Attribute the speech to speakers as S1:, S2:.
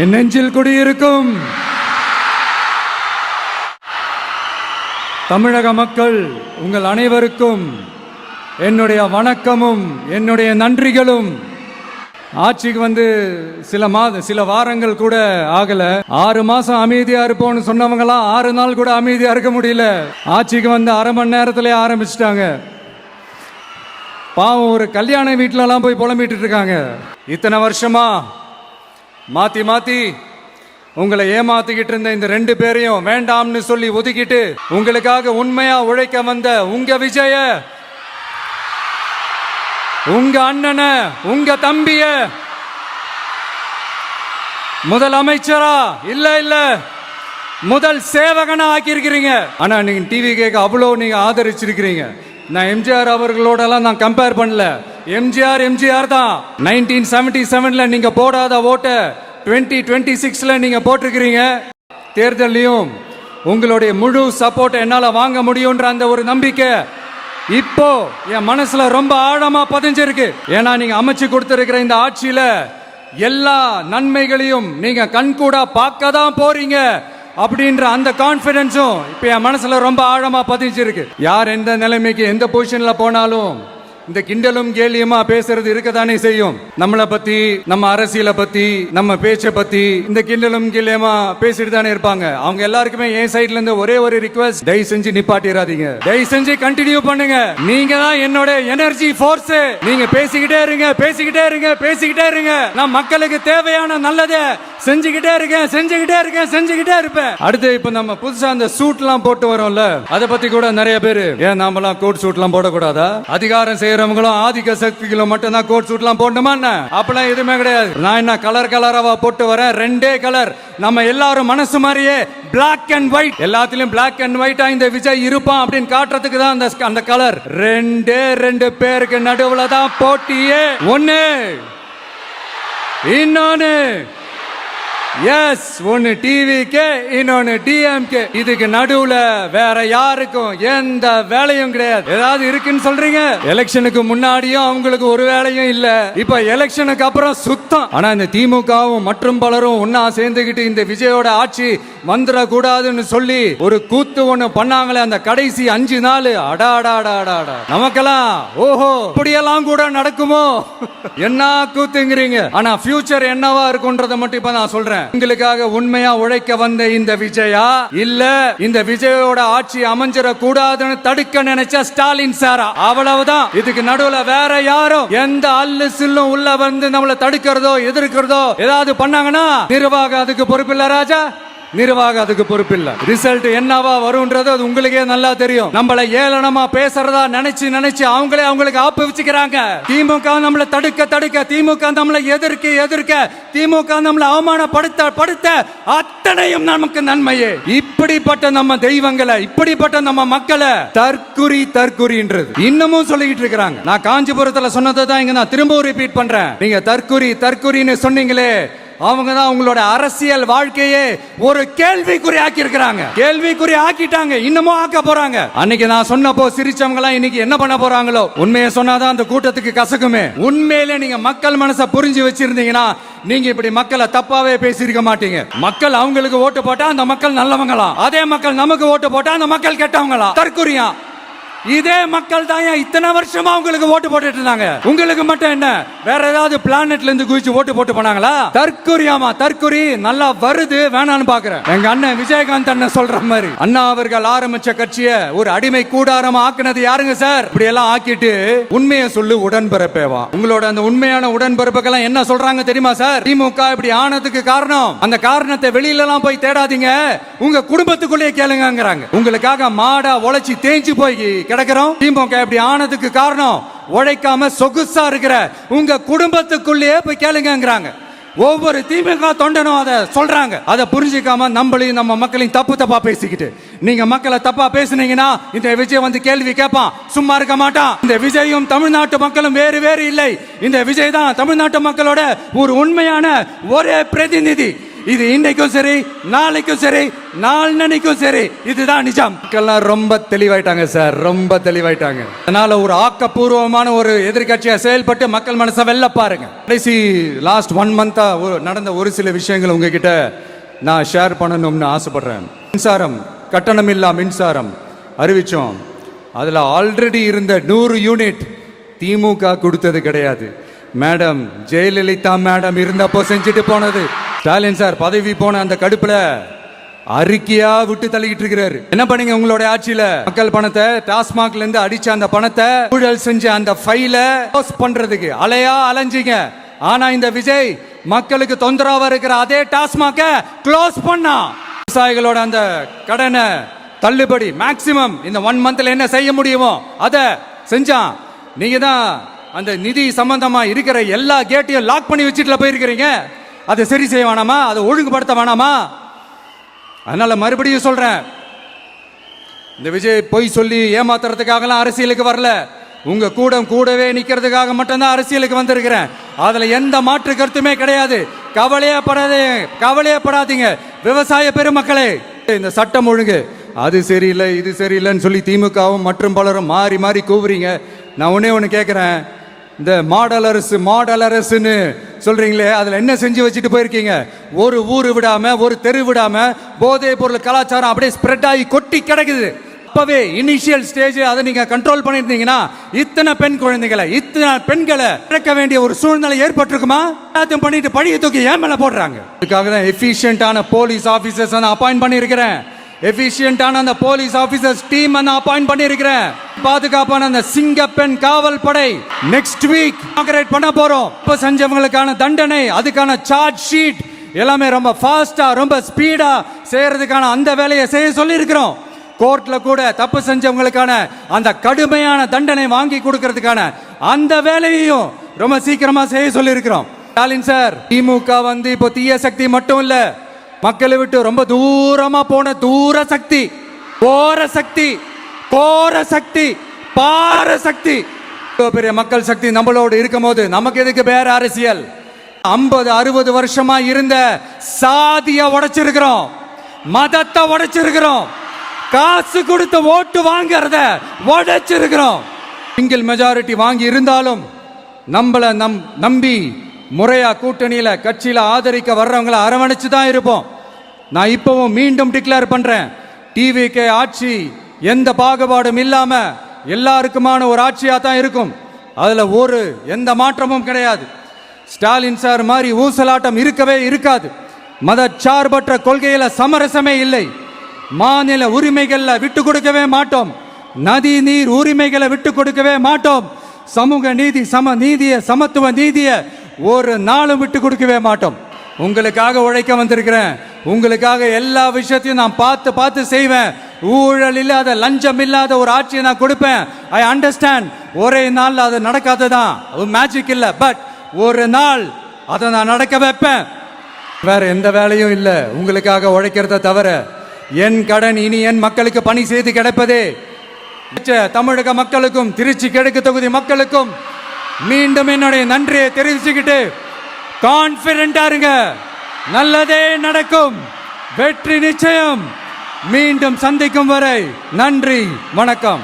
S1: என் நெஞ்சில் குடியிருக்கும் தமிழக மக்கள் உங்கள் அனைவருக்கும் என்னுடைய வணக்கமும் என்னுடைய நன்றிகளும். ஆட்சிக்கு வந்து சில வாரங்கள் கூட ஆகல. 6 மாசம் அமைதியா இருப்போம்னு சொன்னவங்களாம் 6 நாள் கூட அமைதியா இருக்க முடியல. ஆட்சிக்கு வந்து அரை மணி நேரத்திலே ஆரம்பிச்சிட்டாங்க. பாவம், ஒரு கல்யாண வீட்டிலலாம் போய் புலம்பிட்டு இருக்காங்க. இத்தனை வருஷமா மாத்தி மாத்தி உங்களை ஏமாத்திக்கிட்டு இருந்த இந்த 2 பேரையும் வேண்டாம்னு சொல்லி ஒதுக்கிட்டு உங்களுக்காக உண்மையா உழைக்க வந்த உங்க விஜய, உங்க அண்ணனை, உங்க தம்பிய முதல் அமைச்சரா இல்ல முதல் சேவகனா ஆக்கி இருக்கிறீங்க. ஆனா நீங்க டிவி கேட்க அவ்வளவு நீங்க ஆதரிச்சிருக்கிறீங்க. நான் எம்ஜிஆர் அவர்களோடலாம் நான் கம்பேர் பண்ணல. எம்ஜிஆர் தான். 1977ல நீங்க போடாத ஓட்ட 2026ல நீங்க போட்டிருக்கிறீங்க. தேர்தலையும் உங்களுடைய முழு சப்போர்ட் என்னால வாங்க முடியும்ன்ற அந்த ஒரு நம்பிக்கை இப்போ என் மனசுல ரொம்ப ஆழமா பதிஞ்சிருக்கு. ஏன்னா நீங்க அமைச்சு கொடுத்திருக்கிற இந்த ஆட்சியில எல்லா நன்மைகளையும் நீங்க கண்கூடா பார்க்க தான் போறீங்க அப்படின்ற அந்த கான்பிடன்ஸும் இப்ப என் மனசுல ரொம்ப ஆழமா பதிஞ்சிருக்கு. யார் எந்த நிலைமைக்கு எந்த பொசிஷன்ல போனாலும் இந்த கிண்டலும் கேலியுமா பேசுறது இருக்கதானே செய்யும். நம்மளை பத்தி, நம்ம அரசியலை பத்தி, நம்ம பேச்சை பத்தி இந்த கிண்டலும் கேலியுமா பேசிட்டு தானே இருப்பாங்க. அவங்க எல்லாருக்குமே என் சைட்ல இருந்து ஒரே ஒரு ரிக்வெஸ்ட், தயவு செஞ்சு நிப்பாட்டிராதீங்க, தயவு செஞ்சு கண்டினியூ பண்ணுங்க. நீங்க தான் என்னோட எனர்ஜி ஃபோர்ஸ். நீங்க பேசிக்கிட்டே இருங்க. நான் மக்களுக்கு தேவையான நல்லதை செஞ்சுக்கிட்டே இருப்பேன். அடுத்து இப்ப நம்ம புதுசா அந்த சூட் எல்லாம் போட்டு வரோம்ல, அதை பத்தி கூட நிறைய பேரு, ஏன் நாமெல்லாம் கோட் சூட் எல்லாம் போடக்கூடாதா? அதிகாரம் செய்யறவங்களும் ஆதிக்க சக்திகளும் மட்டும் தான் கோட் சூட் எல்லாம் போடணுமா? அப்பெல்லாம் எதுவுமே கிடையாது. நான் என்ன கலராவா போட்டு வரேன்? 2 கலர். நம்ம எல்லாரும் மனசு மாதிரியே பிளாக் அண்ட் ஒயிட், எல்லாத்திலும் பிளாக் அண்ட் ஒயிட்டா இந்த விஜய் இருப்பான் அப்படின்னு காட்டுறதுக்கு தான் அந்த கலர். 2 பேருக்கு நடுவுல தான் போட்டியே. ஒன்னு இன்னொன்னு எஸ், ஒன்னு டிவிக்கு, இன்னொன்னு டிஎம்கே. இதுக்கு நடுவுல வேற யாருக்கும் எந்த வேலையும் கிடையாது. ஏதாவது இருக்குன்னு சொல்றீங்க? எலெக்ஷனுக்கு முன்னாடியும் அவங்களுக்கு ஒரு வேலையும் இல்ல. இப்ப எலெக்ஷனுக்கு அப்புறம் சுத்தம். ஆனா இந்த திமுகவும் மற்றும் பலரும் ஒன்னா சேர்ந்துகிட்டு இந்த விஜயோட ஆட்சி வந்துட கூடாதுன்னு சொல்லி ஒரு கூத்து ஒண்ணு பண்ணாங்களே அந்த கடைசி 5 நாள். அடாடாடாடா, நமக்கெல்லாம் ஓஹோ இப்படியெல்லாம் கூட நடக்குமோ என்ன கூத்துங்கிறீங்க. ஆனா ஃபியூச்சர் என்னவா இருக்கும்ன்றத மட்டும் இப்ப நான் சொல்றேன். உங்களுக்காக உண்மையா உழைக்க வந்த இந்த விஜயா இல்ல இந்த விஜயோட ஆட்சி அமைஞ்சிட கூடாதுன்னு தடுக்க நினைச்ச ஸ்டாலின் சாரா? அவ்வளவுதான். இதுக்கு நடுவுல வேற யாரும் எந்த அல்லு சில்லும் உள்ள வந்து நம்மள தடுக்கிறதோ எதிர்க்கிறதோ ஏதாவது பண்ணாங்கன்னா நிர்வாகம் அதுக்கு பொறுப்பில்ல ராஜா, நிர்வாகம் அதுக்கு பொறுப்பில்ல. ரிசல்ட் என்னவா வரும்ன்றது அது உங்களுக்கே நல்லா தெரியும். நம்மள ஏளனமா பேசுறதா நினைச்சு அவங்களுக்கு ஆப்பு வச்சுக்கிறாங்க. திமுக நம்மள தடுக்க, திமுக நம்மள எதிர்க்க, திமுக நம்மள அவமானப்படுத்த அத்தனையும் நமக்கு நன்மையே. இப்படிப்பட்ட நம்ம தெய்வங்களை, இப்படிப்பட்ட நம்ம மக்களை தற்குறின்றது இன்னமும் சொல்லிட்டு இருக்காங்க. நான் காஞ்சிபுரத்துல சொன்னதை தான் இங்க நான் திரும்பவும் ரிப்பீட் பண்றேன். நீங்க தற்குறின்னு சொன்னீங்களே, அவங்க தான் உங்களோட அரசியல் வாழ்க்கையே ஒரு கேள்விக்குறி ஆக்கிட்டாங்க, இன்னமும் ஆக்க போறாங்க. அன்னைக்கு நான் சொன்னப்போ சிரிச்சவங்க எல்லாம் இன்னைக்கு என்ன பண்ண போறாங்களோ. உண்மையை சொன்னாதான் அந்த கூட்டத்துக்கு கசக்குமே. உண்மையிலே நீங்க மக்கள் மனசை புரிஞ்சு வச்சிருந்தீங்கன்னா நீங்க இப்படி மக்களை தப்பாவே பேசிருக்க மாட்டீங்க. மக்கள் அவங்களுக்கு ஓட்டு போட்டா அந்த மக்கள் நல்லவங்களா, அதே மக்கள் நமக்கு ஓட்டு போட்டா அந்த மக்கள் கெட்டவங்களா? தற்குறியா? இதே மக்கள் தான் இத்தனை வருஷமா உங்களுக்கு ஓட்டு போட்டுட்டு இருந்தாங்க. உங்களுக்கு மட்டும் என்ன வேற ஏதாவது பிளானட்ல இருந்து குதிச்சு ஓட்டு போட்டு போனாங்களா? தற்குறியாமா? தற்குறி நல்லா வருது, வேணான்னு பாக்குறேன். எங்க அண்ணன் விஜயகாந்த் அண்ணன் சொல்ற மாதிரி, அண்ணா அவர்கள் ஆரம்பிச்ச கட்சியை ஒரு அடிமை கூடாரமா ஆக்குனது யாருங்க சார்? இப்படி எல்லாம் ஆக்கிட்டு உண்மையை சொல்லு உடன்பிறப்பேவா. உங்களோட அந்த உண்மையான உடன்பிறப்புக்கெல்லாம் என்ன சொல்றாங்க தெரியுமா சார்? திமுக இப்படி ஆனதுக்கு காரணம், அந்த காரணத்தை வெளியில எல்லாம் போய் தேடாதீங்க, உங்க குடும்பத்துக்குள்ளேயே கேளுங்கிறாங்க. உங்களுக்காக மாடா உழைச்சி தேஞ்சு போய் கிடக்கிறோம். திமுக இப்படி ஆனதுக்கு காரணம் உழைக்காம சொகுசா இருக்கிற உங்க குடும்பத்துக்குள்ளேயே போய் கேளுங்கிறாங்க. ஒவ்வொரு திமுக தொண்டனும் அதை சொல்றாங்க. அதை புரிஞ்சிக்காம நம்மளையும் நம்ம மக்களையும் தப்பா பேசிக்கிட்டு, நீங்க மக்களை தப்பா பேசுனீங்கன்னா இந்த விஜய் வந்து கேள்வி கேட்பான், சும்மா இருக்க மாட்டான். இந்த விஜயும் தமிழ்நாட்டு மக்களும் வேறு இல்லை. இந்த விஜய் தான் தமிழ்நாட்டு மக்களோட ஒரு உண்மையான ஒரே பிரதிநிதி. இது இன்னைக்கும் சரி, நாளைக்கும் சரி, நாளன்னைக்கும் சரி. இதுதான் நிஜம். மக்கள்லாம் ரொம்ப தெளிவாயிட்டாங்க சார், ரொம்ப தெளிவாயிட்டாங்க. அதனால ஒரு ஆக்கப்பூர்வமான ஒரு எதிர்கட்சியா செயல்பட்டு மக்கள் மனசை வெல்ல பாருங்க. கடைசி லாஸ்ட் 1 மந்தா நடந்த ஒரு சில விஷயங்கள் உங்ககிட்ட நான் ஷேர் பண்ணணும்னு ஆசைப்படுறேன். மின்சாரம், கட்டணமில்லா மின்சாரம் அறிவிச்சோம். அதுல ஆல்ரெடி இருந்த 100 யூனிட் திமுக கொடுத்தது கிடையாது. மேடம் ஜெயலலிதா மேடம் இருந்தப்போ செஞ்சுட்டு போனது. ஸ்டாலின் சார் பதவி போன அந்த கடுப்புல அறிக்கையா விட்டு தள்ளிக்கிட்டு இருக்கிறாரு. என்ன பண்ணீங்க உங்களுடைய ஆட்சியில? மக்கள் பணத்தை, டாஸ்மாக்ல இருந்து அடிச்ச அந்த பணத்தை, ஊழல் செஞ்ச அந்த ஃபைல க்ளோஸ் பண்றதுக்கு அலையா அலைஞ்சிங்க. ஆனா இந்த விஜய் மக்களுக்கு தொந்தரவா இருக்கிற அதே டாஸ்மாக க்ளோஸ் பண்ணா. விவசாயிகளோட அந்த கடனை தள்ளுபடி மேக்சிமம் இந்த 1 மந்த்ல என்ன செய்ய முடியுமோ அத செஞ்சான். நீங்க தான் அந்த நிதி சம்பந்தமா இருக்கிற எல்லா கேட்டையும் லாக் பண்ணி வச்சுட்டு போயிருக்கிறீங்க. அதை சரி செய்ய வேணாமா? அதை ஒழுங்குபடுத்த வேணாமா? அதனால மறுபடியும் சொல்றேன், இந்த விஜய் பொய் சொல்லி ஏமாத்துறதுக்காகலாம் அரசியலுக்கு வரல. உங்க கூடவே நிக்கிறதுக்காக மட்டும்தான் அரசியலுக்கு வந்திருக்கிறேன். அதுல எந்த மாற்று கருத்துமே கிடையாது. கவலையப்படாதீங்க விவசாய பெருமக்களே. இந்த சட்டம் ஒழுங்கு அது சரியில்லை, இது சரியில்லைன்னு சொல்லி திமுகவும் மற்றும் பலரும் மாறி மாறி கூவுறீங்க. நான் ஒண்ணு கேட்கிறேன், இந்த மாடல் அரசுன்னு சொல்றீங்களே, அதுல என்ன செஞ்சு வச்சுட்டு போயிருக்கீங்க? ஒரு ஊரு விடாம, ஒரு தெரு விடாம போதை பொருள் கலாச்சாரம் அப்படியே ஸ்ப்ரெட் ஆகி கொட்டி கிடக்குது. அப்பவே இனிஷியல் ஸ்டேஜ் அதை நீங்க கண்ட்ரோல் பண்ணிருந்தீங்கன்னா இத்தனை பெண் குழந்தைகளை, இத்தனை பெண்களை இறக்க வேண்டிய ஒரு சூழ்நிலை ஏற்பட்டிருக்குமா? எல்லாத்தையும் பண்ணிட்டு பழிய தூக்கி ஏன் மேல போடுறாங்க. அதுக்காக தான் எஃபிஷியன்டான போலீஸ் ஆபீசர்ஸ் நான் அப்பாயிண்ட் பண்ணியிருக்கிறேன். எஃபிஷியன்டான அந்த போலீஸ் ஆபீசர்ஸ் டீம் நான் அப்பாயிண்ட் பண்ணியிருக்கிறேன். பாதுகாப்பான அந்த சிங்கப்பெண் காவல் படை நெக்ஸ்ட் வீக் இனாகரேட் பண்ண போறோம். இப்ப செஞ்சவங்களுக்கான தண்டனை, அதுக்கான சார்ஜ் ஷீட் எல்லாமே ரொம்ப ஃபாஸ்டா, ரொம்ப ஸ்பீடா செய்யறதுக்கான அந்த வேலையை செய்ய சொல்லி இருக்கிறோம். கோர்ட்ல கூட தப்பு செஞ்சவங்களுக்கான அந்த கடுமையான தண்டனை வாங்கி கொடுக்கிறதுக்கான அந்த வேலையையும் ரொம்ப சீக்கிரமா செய்ய சொல்லி இருக்கிறோம். ஸ்டாலின் சார், திமுக இப்போ தீய சக்தி மட்டும் இல்ல, மக்களை விட்டு ரொம்ப தூரமா போன தூர சக்தி, கோர சக்தி, பாரசக்தி. பெரிய மக்கள் சக்தி நம்மளோடு இருக்கும் போது நமக்கு எதுக்கு வேற அரசியல்? 50-60 வருஷமா இருந்த சாதிய உடைச்சிருக்கிறோம், மதத்தை உடைச்சிருக்கிறோம், காசு கொடுத்து ஓட்டு வாங்கறத உடைச்சிருக்கிறோம். சிங்கிள் மெஜாரிட்டி வாங்கி இருந்தாலும் நம்மள நம்பி முறையா கூட்டணியில கட்சியில ஆதரிக்க வர்றவங்களை அரவணைச்சு தான் இருப்போம். நான் இப்பவும் மீண்டும் டிக்ளேர் பண்றேன், டிவிகே ஆட்சி எந்த பாகுபாடும் இல்லாம எல்லாருக்குமான ஒரு ஆட்சியா தான் இருக்கும். அதுல எந்த மாற்றமும் கிடையாது. ஸ்டாலின் சார் மாதிரி ஊசலாட்டம் இருக்கவே இருக்காது. மதச்சார்பற்ற கொள்கையில சமரசமே இல்லை. மாநில உரிமைகள்ல விட்டு கொடுக்கவே மாட்டோம். நதி நீர் உரிமைகளை விட்டு கொடுக்கவே மாட்டோம். சமூக நீதி, சமத்துவ நீதிய ஒரு நாளும் விட்டு கொடுக்கவே மாட்டோம். உங்களுக்காக உழைக்க வந்திருக்கிறேன். உங்களுக்காக எல்லா விஷயத்தையும் நான் பார்த்து செய்வேன். ஊழல் இல்லாத, லஞ்சம் இல்லாத ஒரு ஆட்சியை நான் கொடுப்பேன். I understand. ஒரே நாள் அது நடக்காததான், மேஜிக் இல்ல. பட் ஒரு நாள் அதை நான் நடக்க வைப்பேன். வேற எந்த வேலையும் இல்லை உங்களுக்காக உழைக்கிறத தவிர. என் கடன் இனி என் மக்களுக்கு பணி செய்து கிடைப்பதே. தமிழக மக்களுக்கும் திருச்சி கிழக்கு தொகுதி மக்களுக்கும் மீண்டும் என்னுடைய நன்றியை தெரிவிச்சுக்கிட்டு கான்பிடென்டா இருங்க, நல்லதே நடக்கும், வெற்றி நிச்சயம். மீண்டும் சந்திக்கும் வரை நன்றி, வணக்கம்.